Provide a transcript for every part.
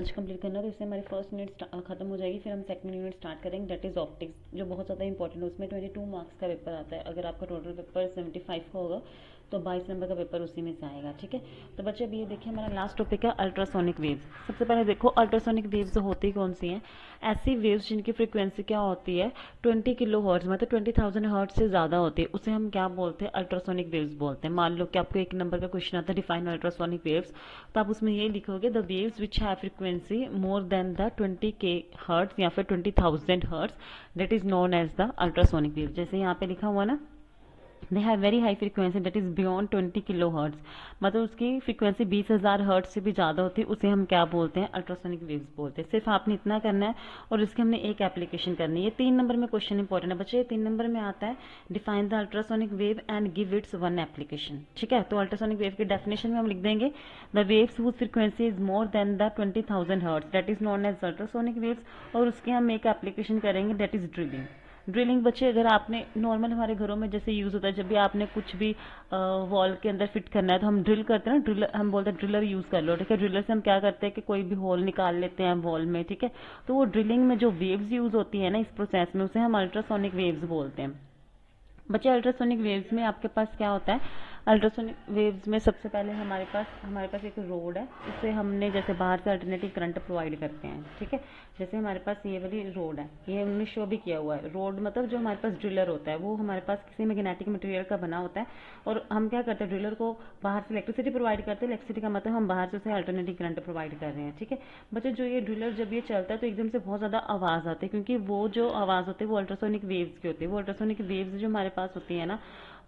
Lunch complete करना है, तो इससे हमारी फर्स्ट यूनिट खत्म हो जाएगी। फिर हम सेकंड यूनिट स्टार्ट करेंगे, दैट इज़ ऑप्टिक्स, जो बहुत ज़्यादा इंपॉर्टेंट है। उसमें 22 मार्क्स का पेपर आता है। अगर आपका टोटल पेपर 75 का होगा तो 22 नंबर का पेपर उसी में से आएगा। ठीक है, तो बच्चे अभी ये देखिए हमारा लास्ट टॉपिक है अल्ट्रासोनिक वेव्स। सबसे पहले देखो अल्ट्रासोनिक वेव्स होती कौन सी हैं। ऐसी वेव्स जिनकी फ्रीक्वेंसी क्या होती है 20 किलो हर्ट्ज, मतलब 20,000 हर्ट्ज से ज़्यादा होती है, उसे हम क्या बोलते हैं, अल्ट्रासोनिक वेव्स बोलते हैं। मान लो कि आपको 1 नंबर का क्वेश्चन आता है डिफाइन अल्ट्रासोनिक वेव्स, तो आप उसमें ये लिखोगे the waves which have frequency more than the 20K hertz या फिर 20,000 hertz, that is known as the ultrasonic wave. जैसे यहाँ पे लिखा हुआ ना, they have very high frequency that is beyond 20 kilo hertz, मतलब उसकी फ्रीक्वेंसी 20,000 हर्ट्ज से भी ज़्यादा होती है, उसे हम क्या बोलते हैं, अल्ट्रासोनिक वेव्स बोलते हैं। सिर्फ आपने इतना करना है और इसकी हमने एक एप्लीकेशन करनी है। ये 3 नंबर में क्वेश्चन इंपॉर्टेंट है बच्चे, ये 3 नंबर में आता है, define the ultrasonic wave and give its one application. ठीक है, तो अल्ट्रासोनिक वेव की डेफिनेशन में हम लिख देंगे the waves whose frequency is more than the 20,000 hertz that is known as ultrasonic waves, और उसके हम एक एप्लीकेशन करेंगे दैट इज ड्रिलिंग। ड्रिलिंग बच्चे अगर आपने नॉर्मल हमारे घरों में जैसे यूज़ होता है, जब भी आपने कुछ भी वॉल के अंदर फिट करना है तो हम ड्रिल करते हैं ना, ड्रिलर हम बोलते हैं ड्रिलर यूज़ कर लो। ठीक है, ड्रिलर से हम क्या करते हैं कि कोई भी होल निकाल लेते हैं वॉल में। ठीक है, तो वो ड्रिलिंग में जो वेव्स यूज़ होती है ना इस प्रोसेस में, उसे हम अल्ट्रासोनिक वेव्स बोलते हैं। बच्चे अल्ट्रासोनिक वेव्स में आपके पास क्या होता है, अल्ट्रासोनिक वेव्स में सबसे पहले हमारे पास एक रोड है, उससे हमने जैसे बाहर से अल्टरनेटिव करंट प्रोवाइड करते हैं। ठीक है, जैसे हमारे पास ये वाली रोड है, ये हमने शो भी किया हुआ है। रोड मतलब जो हमारे पास ड्रिलर होता है वो हमारे पास किसी मैग्नेटिक मटेरियल का बना होता है, और हम क्या करते हैं, ड्रिलर को बाहर से इलेक्ट्रिसिटी प्रोवाइड करते हैं। इलेक्ट्रिसिटी का मतलब हम बाहर से उसे अल्टरनेटिव करंट प्रोवाइड कर रहे हैं। ठीक है बच्चे, जो ये ड्रिलर जब ये चलता है तो एकदम से बहुत ज़्यादा आवाज़ आती है, क्योंकि वो जो आवाज़ होती है वो अल्ट्रासोनिक वेव्स की होती है। वो अल्ट्रासोनिक वेव्स जो हमारे पास होती है ना,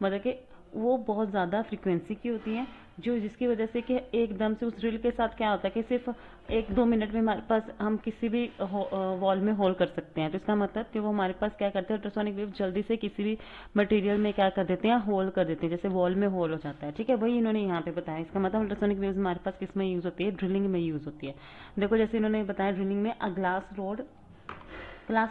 मतलब कि वो बहुत ज़्यादा फ्रीक्वेंसी की होती हैं, जो जिसकी वजह से कि एकदम से उस ड्रिल के साथ क्या होता है कि सिर्फ 1-2 मिनट में हमारे पास हम किसी भी वॉल में होल कर सकते हैं। तो इसका मतलब कि वो हमारे पास क्या करते हैं, अल्ट्रासोनिक वेव जल्दी से किसी भी मटेरियल में क्या कर देते हैं, होल कर देते हैं, जैसे वॉल में होल हो जाता है। ठीक है, वही इन्होंने यहाँ पे बताया। इसका मतलब अल्ट्रासोनिक वेव्स हमारे पास किस में यूज़ होती है, ड्रिलिंग में यूज़ होती है। देखो जैसे इन्होंने बताया ड्रिलिंग में ग्लास रोड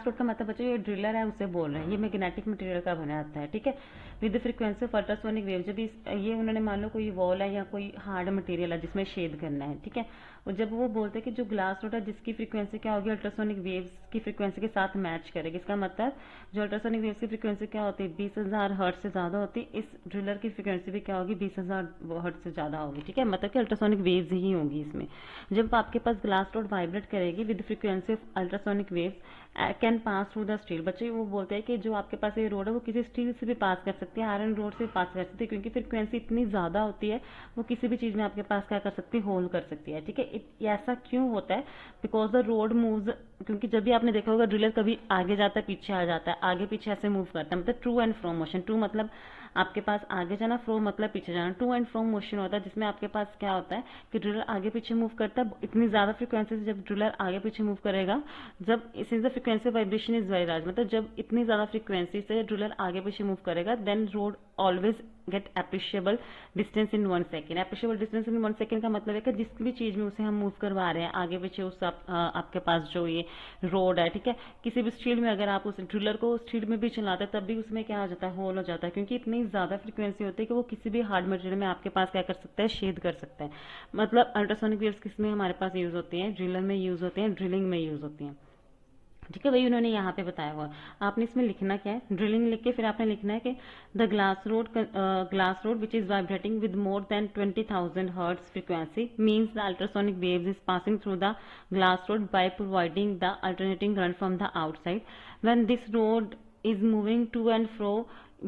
का मतलब बच्चों ये ड्रिलर है उसे बोल रहे हैं, ये मैग्नेटिक मटेरियल का बना आता है। ठीक है, with the frequency of ultrasonic wave, जब ये उन्होंने मान लो कोई वॉल है या कोई हार्ड मटेरियल है जिसमें शेड करना है। ठीक है, और जब वो बोलते हैं कि जो ग्लास रोड है जिसकी फ्रीक्वेंसी क्या होगी, अल्ट्रासोनिक वेव्स की फ्रीक्वेंसी के साथ मैच करेगी। इसका मतलब जो अल्ट्रासोनिक वेव्स की फ्रीक्वेंसी क्या होती है 20,000 हर्ट्ज से ज़्यादा होती है, इस ड्रिलर की फ्रीक्वेंसी भी क्या होगी 20,000 हर्ट्ज से ज़्यादा होगी। ठीक है, मतलब कि अल्ट्रासोनिक वेव्स ही होंगी इसमें। जब आपके पास ग्लास रोड वाइब्रेट करेगी with frequency of ultrasonic waves can pass through the steel. बच्चे वो बोलते हैं कि जो आपके पास ये रोड है वो किसी स्टील से भी पास कर सकती है, आयरन रोड से पास कर सकती है, क्योंकि फ्रीक्वेंसी इतनी ज़्यादा होती है, वो किसी भी चीज़ में आपके पास क्या कर सकती है, होल कर सकती है। ठीक है, ऐसा क्यों होता है, बिकॉज द रोड मूव्स, क्योंकि जब भी आपने देखा होगा ड्रिलर कभी आगे जाता है पीछे आ जाता है, आगे पीछे ऐसे मूव करता है, मतलब true and fro motion. True मतलब आपके पास आगे जाना, फ्रो मतलब पीछे जाना। टू एंड फ्रो मोशन होता है जिसमें आपके पास क्या होता है कि ड्रिलर आगे पीछे मूव करता है। इतनी ज़्यादा फ्रीक्वेंसी से जब ड्रिलर आगे पीछे मूव करेगा, जब since the frequency vibration is very large, मतलब जब इतनी ज़्यादा फ्रीक्वेंसी से ड्रिलर आगे पीछे मूव करेगा, then road always get appreciable distance in 1 second. Appreciable distance in 1 second का मतलब है कि जिस भी चीज़ में उसे हम मूव करवा रहे हैं आगे पीछे, उस आपके पास जो ये रोड है, ठीक है, किसी भी स्टील में अगर आप उस ड्रिलर को स्टील में भी चलाते हैं तब भी उसमें क्या हो जाता है, होल हो जाता है, क्योंकि इतनी ज़्यादा फ्रीक्वेंसी होती है कि वो किसी भी हार्ड मटेरियल में आपके पास क्या कर सकता है, छेद कर सकता है। मतलब अल्ट्रासोनिक वेव्स किस में हमारे पास यूज़ होती हैं, ड्रिलर में यूज़ होती हैं, ड्रिलिंग में यूज़ होती हैं। ठीक है, वही उन्होंने यहाँ पे बताया हुआ। आपने इसमें लिखना क्या है, ड्रिलिंग लिख के फिर आपने लिखना है कि the glass rod which is vibrating with more than 20,000 hertz frequency means the ultrasonic waves is passing through the glass road by providing the alternating current from the outside. When this road is moving to and fro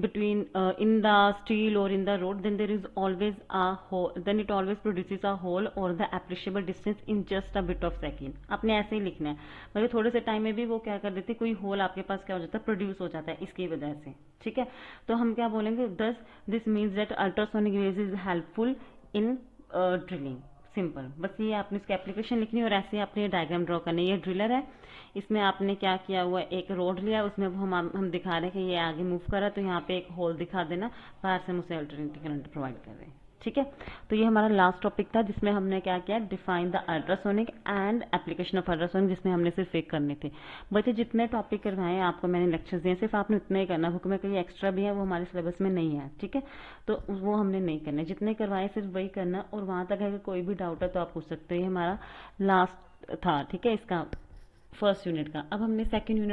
between in the steel or in the road, then there is always a hole, then it always produces a hole or the appreciable distance in just a bit of second। आपने ऐसे ही लिखना है, मतलब थोड़े से time में भी वो क्या कर देते हैं, कोई होल आपके पास क्या हो जाता है, प्रोड्यूस हो जाता है इसकी वजह से। ठीक है, तो हम क्या बोलेंगे, दस this means that ultrasonic waves is helpful in drilling. Simple, बस ये आपने इसकी एप्लीकेशन लिखनी है और ऐसे ही आपने डायग्राम ड्रॉ करना है। ये ड्रिलर है, इसमें आपने क्या किया हुआ है, एक रोड लिया, उसमें हम दिखा रहे हैं कि ये आगे मूव कर रहा है, तो यहाँ पे एक होल दिखा देना, बाहर से हम उसे अल्टरनेटिव करंट प्रोवाइड कर रहे हैं। ठीक है, तो ये हमारा लास्ट टॉपिक था जिसमें हमने क्या किया, define the ultrasonic and application of ultrasonic, जिसमें हमने सिर्फ एक करने थे। बच्चे जितने टॉपिक करवाए हैं आपको मैंने लेक्चर्स दिए, सिर्फ आपने उतने ही करना, बुक में कोई एक्स्ट्रा भी है वो हमारे सिलेबस में नहीं है। ठीक है, तो वो हमने नहीं करना, जितने करवाए सिर्फ वही करना, और वहाँ तक है कि कोई भी डाउट है तो आप पूछ सकते हो। ये हमारा लास्ट था, ठीक है, इसका फर्स्ट यूनिट का। अब हमने सेकंड यूनिट